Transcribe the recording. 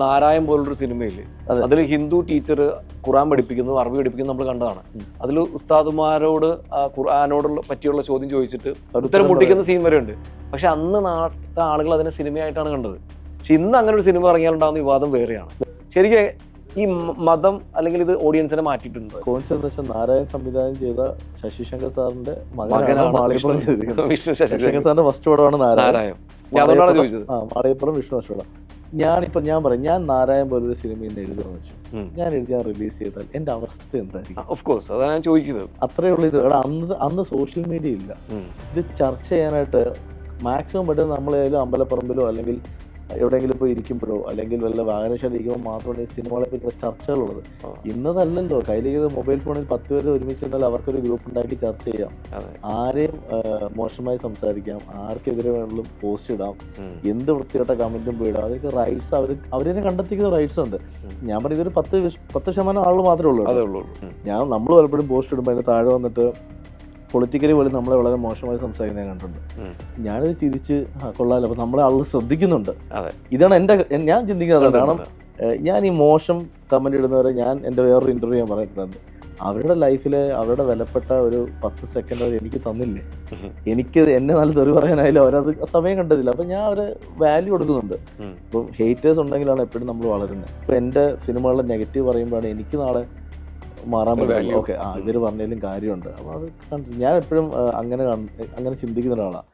നാരായൺ പോലുള്ളൊരു സിനിമയിൽ അതിൽ ഹിന്ദു ടീച്ചർ ഖുർആൻ പഠിപ്പിക്കുന്നത് അറബി പഠിപ്പിക്കുന്നത് നമ്മൾ കണ്ടതാണ്. അതിൽ ഉസ്താദുമാരോട് ഖുർആനോടുള്ള പറ്റിയുള്ള ചോദ്യം ചോദിച്ചിട്ട് ഉത്തരം മുട്ടിക്കുന്ന സീൻ വരെ ഉണ്ട്. പക്ഷെ അന്ന് നാട്ടിലെ ആളുകൾ അതിനെ സിനിമയായിട്ടാണ് കണ്ടത്. പക്ഷെ ഇന്ന് അങ്ങനെ ഒരു സിനിമ ഇറങ്ങിയാലുണ്ടാകുന്ന വിവാദം വേറെയാണ്. ശരിക്കും ഈ മതം അല്ലെങ്കിൽ ഇത് ഓഡിയൻസിനെ മാറ്റിയിട്ടുണ്ട്. കോൺസെൻട്രേഷൻ നാരായൺ സംവിധാനം ചെയ്ത ശശി ശങ്കർ സാറിന്റെ മകനാണ് വിഷ്ണു. ശശി ശങ്കർ സാറിന്റെ ഫസ്റ്റ് പടമാണ് നാരായൺ. മാളികപ്പുറം വിഷ്ണു ഫസ്റ്റ് പടം. ഞാൻ പറയും, ഞാൻ നാരായൺ പോലൊരു സിനിമ ഇന്ന് എഴുതുമെന്ന് വെച്ചു, ഞാൻ എഴുതിയാൽ റിലീസ് ചെയ്താൽ എന്റെ അവസ്ഥ എന്തായിരിക്കും? ഓഫ് കോഴ്സ്, അതാണ് ഞാൻ ചോദിക്കുന്നത്. അത്രേ ഉള്ളൂ. ഇത് അന്ന് സോഷ്യൽ മീഡിയ ഇല്ല. ഇത് ചർച്ച ചെയ്യാനായിട്ട് മാക്സിമം പറ്റുന്ന നമ്മളേലും അമ്പലപ്പറമ്പിലോ അല്ലെങ്കിൽ എവിടെയെങ്കിലും പോയി ഇരിക്കുമ്പോഴോ അല്ലെങ്കിൽ വല്ല വായനശാല ഇരിക്കുമ്പോൾ മാത്രമാണ് ഈ സിനിമകളെ പറ്റിയുള്ള ചർച്ചകളുള്ളത്. ഇന്നതല്ലല്ലോ, കയ്യിലേക്ക് മൊബൈൽ ഫോണിൽ 10 പേര് ഒരുമിച്ച് എന്നാൽ അവർക്കൊരു ഗ്രൂപ്പ് ഉണ്ടാക്കി ചർച്ച ചെയ്യാം, ആരെയും മോശമായി സംസാരിക്കാം, ആർക്കെതിരെ വേണമെങ്കിലും പോസ്റ്റ് ഇടാം, എന്ത് വൃത്തികെട്ട കമന്റും പോയിടാം. അതൊക്കെ റൈറ്റ്സ് അവരെ കണ്ടെത്തിക്കുന്ന റൈറ്റ്സ് ഉണ്ട്. ഞാൻ പറഞ്ഞ ഇതൊരു 10% ആളുകൾ മാത്രമേ ഉള്ളൂ. നമ്മൾ പലപ്പോഴും പോസ്റ്റ് ഇടുമ്പോൾ അതിന് താഴെ വന്നിട്ട് പൊളിറ്റിക്കലി പോലും നമ്മളെ വളരെ മോശമായി സംസാരിക്കുന്നത് ഞാൻ കണ്ടിട്ടുണ്ട്. ഞാനിത് ചിരിച്ച് കൊള്ളാമല്ലോ, അപ്പൊ നമ്മളെ ആളുകൾ ശ്രദ്ധിക്കുന്നുണ്ട്. ഇതാണ് ഞാൻ ചിന്തിക്കുന്നത്. കാരണം ഞാൻ ഈ മോശം കമന്റ് ഇടുന്നവരെ എൻ്റെ വേറൊരു ഇന്റർവ്യൂ ഞാൻ പറഞ്ഞിട്ടുണ്ട്. അവരുടെ ലൈഫിലെ അവരുടെ വിലപ്പെട്ട ഒരു 10 സെക്കൻഡ് അവർ എനിക്ക് തന്നില്ലേ, എനിക്ക് എന്നെ നല്ല തെറി പറയാനായാലും അവരത് സമയം കണ്ടതില്ല. അപ്പൊ ഞാൻ അവരെ വാല്യൂ കൊടുക്കുന്നുണ്ട്. ഇപ്പം ഹേറ്റേഴ്സ് ഉണ്ടെങ്കിലാണ് എപ്പോഴും നമ്മൾ വളരുന്നത്. ഇപ്പൊ എൻ്റെ സിനിമകളിലെ നെഗറ്റീവ് പറയുമ്പോഴാണ് എനിക്ക് നാളെ മാറാൻ പറ്റും. ഓക്കെ, ഇവര് പറഞ്ഞാലും കാര്യമുണ്ട്. അപ്പൊ അത് ഞാൻ എപ്പോഴും അങ്ങനെ ചിന്തിക്കുന്ന ഒരാളാണ്.